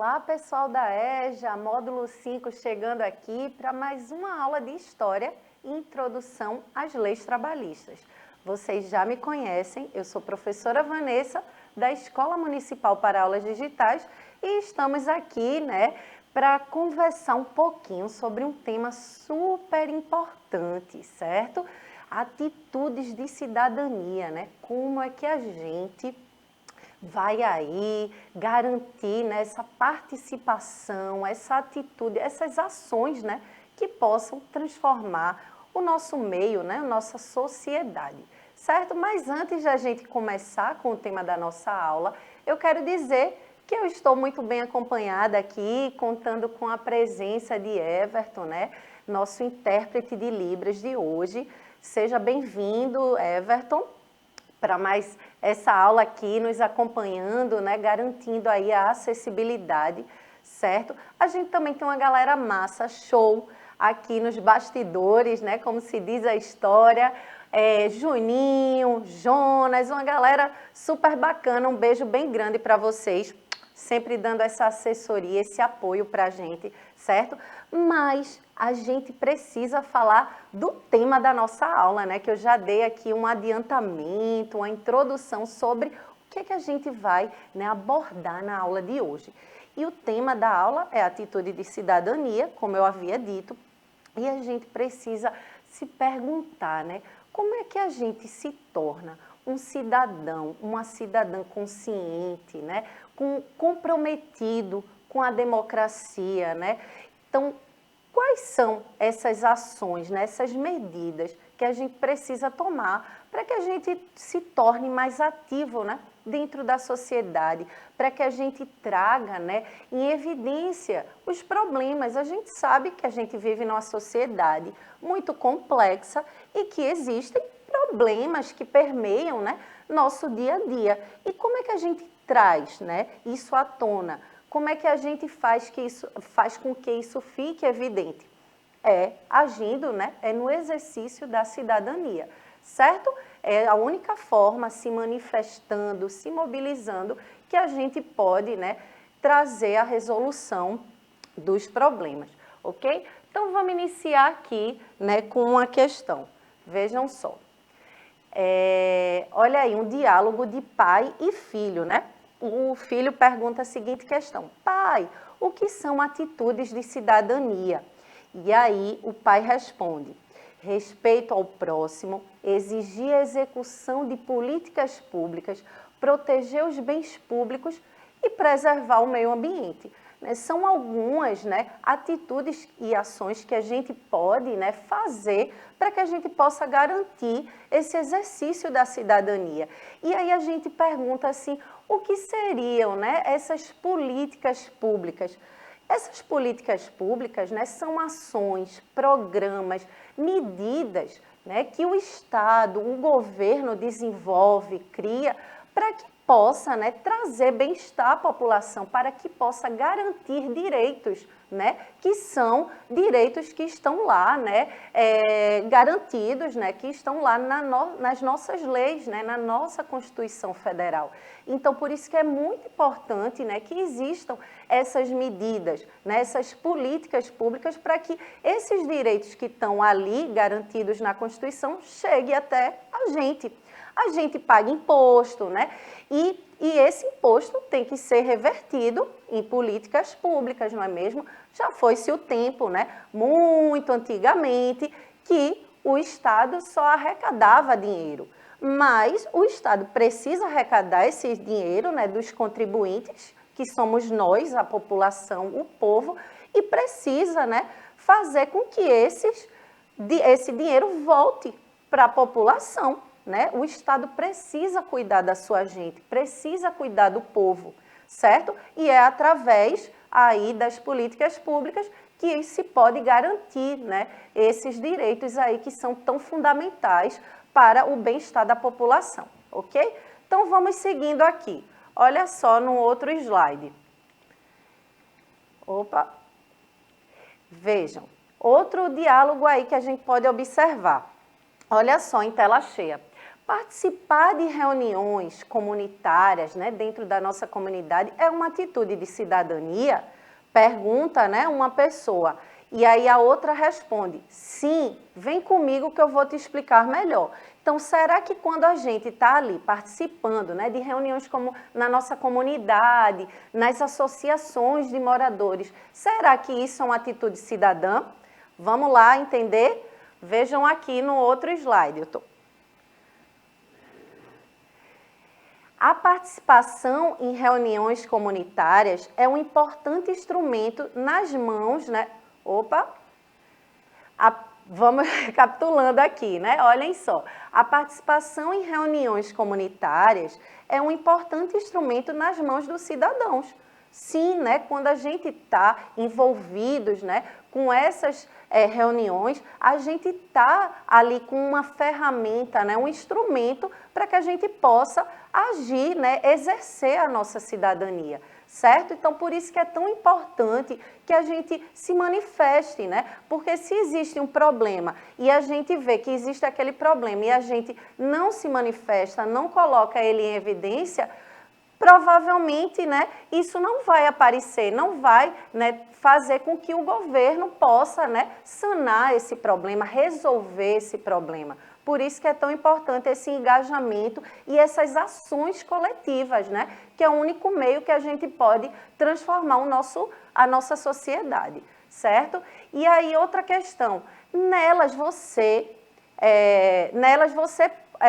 Olá, pessoal da EJA, módulo 5 chegando aqui para mais uma aula de História e Introdução às Leis Trabalhistas. Vocês já me conhecem, eu sou professora Vanessa, da Escola Municipal para Aulas Digitais e estamos aqui, para conversar um pouquinho sobre um tema super importante, certo? Atitudes de cidadania, Como é que a gente vai aí garantir essa participação, essa atitude, essas ações que possam transformar o nosso meio, a nossa sociedade, certo? Mas antes da gente começar com o tema da nossa aula, eu quero dizer que eu estou muito bem acompanhada aqui, contando com a presença de Everton, nosso intérprete de Libras de hoje. Seja bem-vindo, Everton, para mais essa aula aqui, nos acompanhando, garantindo aí a acessibilidade, certo? A gente também tem uma galera massa, show, aqui nos bastidores, como se diz a história, Juninho, Jonas, uma galera super bacana, um beijo bem grande para vocês, sempre dando essa assessoria, esse apoio para a gente, certo? Mas a gente precisa falar do tema da nossa aula, que eu já dei aqui um adiantamento, uma introdução sobre o que a gente vai abordar na aula de hoje. E o tema da aula é atitude de cidadania, como eu havia dito, e a gente precisa se perguntar, como é que a gente se torna um cidadão, uma cidadã consciente, comprometido com a democracia, Então, quais são essas ações, essas medidas que a gente precisa tomar para que a gente se torne mais ativo, dentro da sociedade, para que a gente traga, em evidência os problemas. A gente sabe que a gente vive numa sociedade muito complexa e que existem problemas que permeiam, nosso dia a dia. E como é que a gente traz, isso à tona? Como é que a gente faz com que isso fique evidente? É agindo, é no exercício da cidadania, certo? É a única forma, se manifestando, se mobilizando, que a gente pode, trazer a resolução dos problemas, ok? Então, vamos iniciar aqui, com uma questão. Vejam só. Olha aí, um diálogo de pai e filho, O filho pergunta a seguinte questão: pai, o que são atitudes de cidadania? E aí o pai responde: respeito ao próximo, exigir a execução de políticas públicas, proteger os bens públicos e preservar o meio ambiente. São algumas atitudes e ações que a gente pode fazer para que a gente possa garantir esse exercício da cidadania. E aí a gente pergunta assim, o que seriam essas políticas públicas? Essas políticas públicas são ações, programas, medidas que o Estado, o governo desenvolve, cria, para que possa trazer bem-estar à população, para que possa garantir direitos, que são direitos que estão lá, garantidos, que estão lá nas nossas leis, na nossa Constituição Federal. Então, por isso que é muito importante que existam essas medidas, essas políticas públicas para que esses direitos que estão ali garantidos na Constituição cheguem até a gente. A gente paga imposto, E esse imposto tem que ser revertido em políticas públicas, não é mesmo? Já foi-se o tempo, muito antigamente, que o Estado só arrecadava dinheiro. Mas o Estado precisa arrecadar esse dinheiro, dos contribuintes, que somos nós, a população, o povo, e precisa, fazer com que esse dinheiro volte para a população. O Estado precisa cuidar da sua gente, precisa cuidar do povo, certo? E é através aí das políticas públicas que se pode garantir, esses direitos aí que são tão fundamentais para o bem-estar da população, ok? Então, vamos seguindo aqui. Olha só no outro slide. Opa! Vejam, outro diálogo aí que a gente pode observar. Olha só em tela cheia. Participar de reuniões comunitárias, né, dentro da nossa comunidade é uma atitude de cidadania? Pergunta, né, uma pessoa. E aí a outra responde, sim, vem comigo que eu vou te explicar melhor. Então, será que quando a gente está ali participando, né, de reuniões como na nossa comunidade, nas associações de moradores, será que isso é uma atitude cidadã? Vamos lá entender? Vejam aqui no outro slide. A participação em reuniões comunitárias é um importante instrumento nas mãos, né? Vamos recapitulando aqui, né? Olhem só. A participação em reuniões comunitárias é um importante instrumento nas mãos dos cidadãos. Sim, né? Quando a gente está envolvidos, né, com essas reuniões, a gente está ali com uma ferramenta, né, um instrumento para que a gente possa agir, né, exercer a nossa cidadania, certo? Então, por isso que é tão importante que a gente se manifeste, né? Porque se existe um problema e a gente vê que existe aquele problema e a gente não se manifesta, não coloca ele em evidência, provavelmente, né, isso não vai aparecer, não vai, né, fazer com que o governo possa, né, sanar esse problema, resolver esse problema. Por isso que é tão importante esse engajamento e essas ações coletivas, né, que é o único meio que a gente pode transformar a nossa sociedade, certo? E aí outra questão, nelas você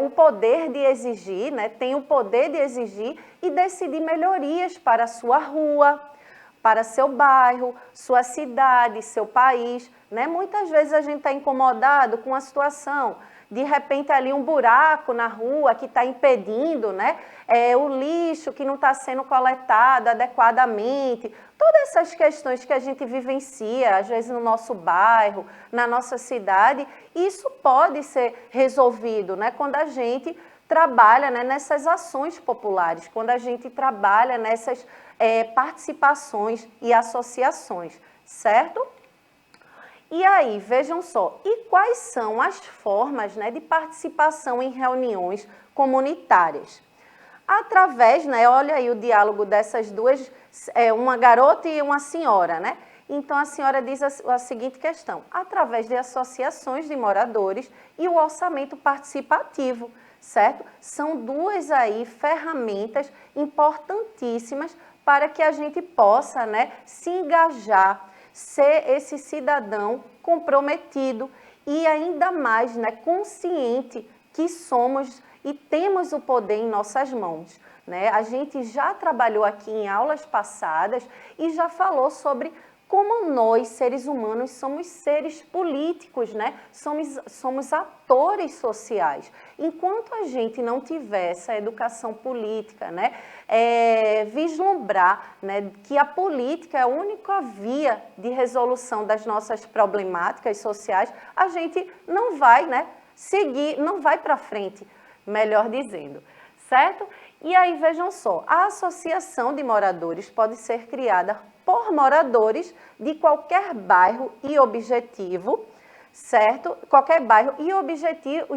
o poder de exigir, né, tem o poder de exigir e decidir melhorias para a sua rua, para seu bairro, sua cidade, seu país, né? Muitas vezes a gente está incomodado com a situação, de repente ali um buraco na rua que está impedindo, né, o lixo que não está sendo coletado adequadamente, todas essas questões que a gente vivencia, às vezes no nosso bairro, na nossa cidade, isso pode ser resolvido, né, quando a gente trabalha, né, nessas ações populares, quando a gente trabalha nessas participações e associações, certo? E aí, vejam só, e quais são as formas, né, de participação em reuniões comunitárias? Através, né, olha aí o diálogo dessas duas, uma garota e uma senhora, né? Então, a senhora diz a seguinte questão, através de associações de moradores e o orçamento participativo, certo? São duas aí ferramentas importantíssimas para que a gente possa, né, se engajar, ser esse cidadão comprometido e ainda mais, né, consciente que somos e temos o poder em nossas mãos, né? A gente já trabalhou aqui em aulas passadas e já falou sobre como nós, seres humanos, somos seres políticos, né? Somos atores sociais. Enquanto a gente não tiver essa educação política, né? Vislumbrar, né, que a política é a única via de resolução das nossas problemáticas sociais, a gente não vai, né, seguir, não vai para frente, melhor dizendo, certo? E aí, vejam só, a associação de moradores pode ser criada por moradores de qualquer bairro e objetivo, certo? Qualquer bairro e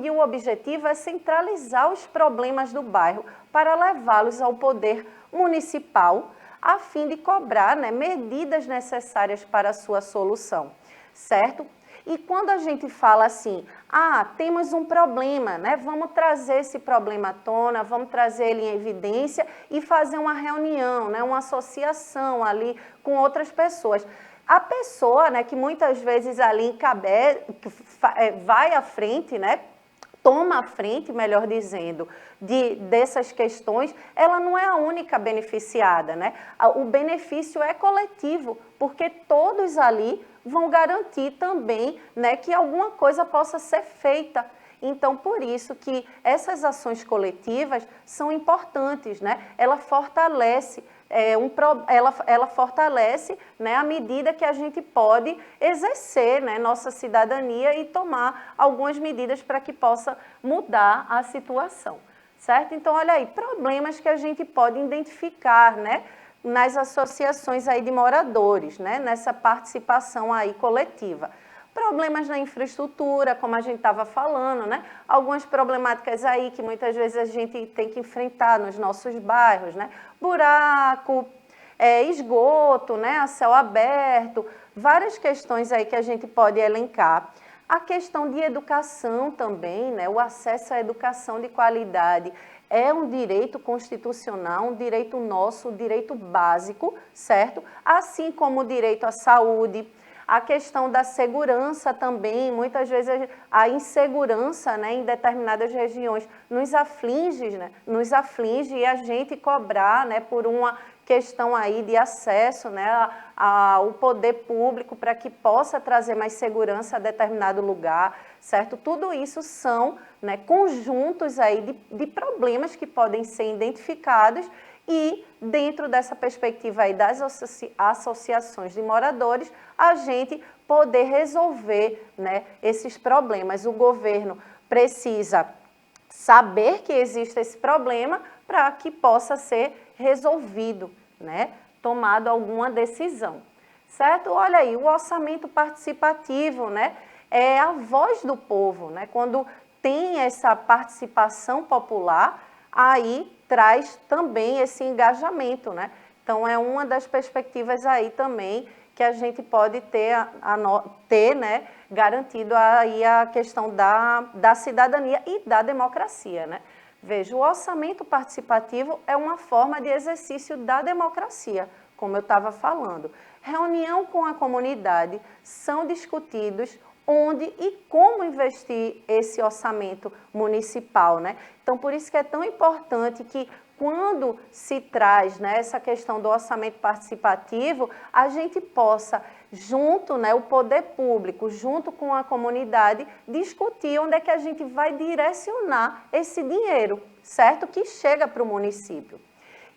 o objetivo é centralizar os problemas do bairro para levá-los ao poder municipal, a fim de cobrar, né, medidas necessárias para a sua solução, certo? E quando a gente fala assim, temos um problema, né? Vamos trazer esse problema à tona, vamos trazer ele em evidência e fazer uma reunião, né? Uma associação ali com outras pessoas. A pessoa, né, que muitas vezes ali vai à frente, né? Toma a frente, melhor dizendo, dessas questões, ela não é a única beneficiada, né? O benefício é coletivo, porque todos ali vão garantir também, né, que alguma coisa possa ser feita. Então, por isso que essas ações coletivas são importantes, né? Ela fortalece, ela fortalece, né, à medida que a gente pode exercer, né, nossa cidadania e tomar algumas medidas para que possa mudar a situação, certo? Então, olha aí, problemas que a gente pode identificar, né, nas associações aí de moradores, né, nessa participação aí coletiva. Problemas na infraestrutura, como a gente estava falando, né? Algumas problemáticas aí que muitas vezes a gente tem que enfrentar nos nossos bairros, né? Buraco, esgoto, né? A céu aberto, várias questões aí que a gente pode elencar. A questão de educação também, né? O acesso à educação de qualidade é um direito constitucional, um direito nosso, um direito básico, certo? Assim como o direito à saúde, a questão da segurança também, muitas vezes a insegurança, né, em determinadas regiões nos aflige, né, e a gente cobrar, né, por uma questão aí de acesso, né, ao poder público para que possa trazer mais segurança a determinado lugar, certo? Tudo isso são, né, conjuntos aí de problemas que podem ser identificados e dentro dessa perspectiva aí das associações de moradores, a gente poder resolver, né, esses problemas. O governo precisa saber que existe esse problema para que possa ser resolvido, né, tomado alguma decisão, certo? Olha aí, o orçamento participativo, né, é a voz do povo, né? Quando tem essa participação popular, aí traz também esse engajamento, né? Então, é uma das perspectivas aí também que a gente pode ter, né, garantido aí a questão da cidadania e da democracia, né? Veja, o orçamento participativo é uma forma de exercício da democracia, como eu estava falando. Reunião com a comunidade, são discutidos onde e como investir esse orçamento municipal, né? Então, por isso que é tão importante que quando se traz, né, essa questão do orçamento participativo, a gente possa, junto, né, o poder público, junto com a comunidade, discutir onde é que a gente vai direcionar esse dinheiro, certo? Que chega para o município.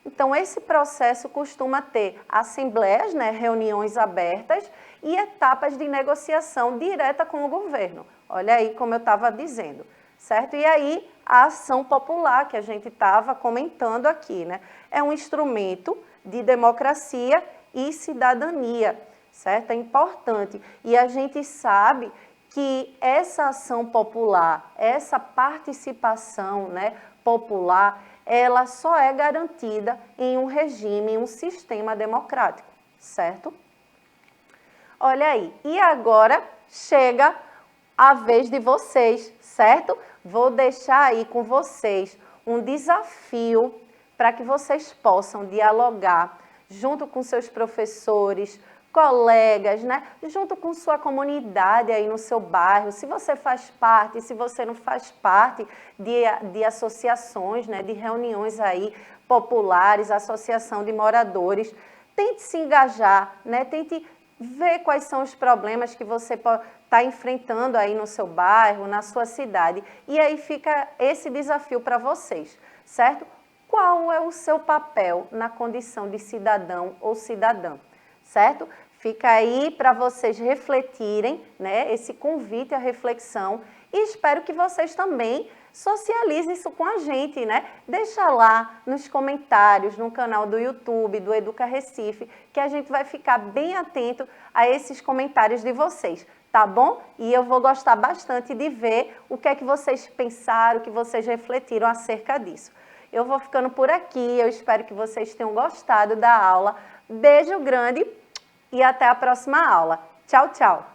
Então, esse processo costuma ter assembleias, né, reuniões abertas e etapas de negociação direta com o governo. Olha aí como eu estava dizendo, certo? E aí, a ação popular que a gente estava comentando aqui, né? É um instrumento de democracia e cidadania, certo? É importante. E a gente sabe que essa ação popular, essa participação, né, popular, ela só é garantida em um regime, em um sistema democrático, certo? Olha aí, e agora chega a vez de vocês, certo? Vou deixar aí com vocês um desafio para que vocês possam dialogar junto com seus professores, colegas, né? Junto com sua comunidade aí no seu bairro, se você faz parte, se você não faz parte de associações, né? De reuniões aí populares, associação de moradores, tente se engajar, né? Tente ver quais são os problemas que você está enfrentando aí no seu bairro, na sua cidade. E aí fica esse desafio para vocês, certo? Qual é o seu papel na condição de cidadão ou cidadã, certo? Fica aí para vocês refletirem, né? Esse convite à reflexão e espero que vocês também socializem isso com a gente, né? Deixa lá nos comentários, no canal do YouTube, do Educa Recife, que a gente vai ficar bem atento a esses comentários de vocês, tá bom? E eu vou gostar bastante de ver o que é que vocês pensaram, o que vocês refletiram acerca disso. Eu vou ficando por aqui, eu espero que vocês tenham gostado da aula. Beijo grande e até a próxima aula. Tchau, tchau!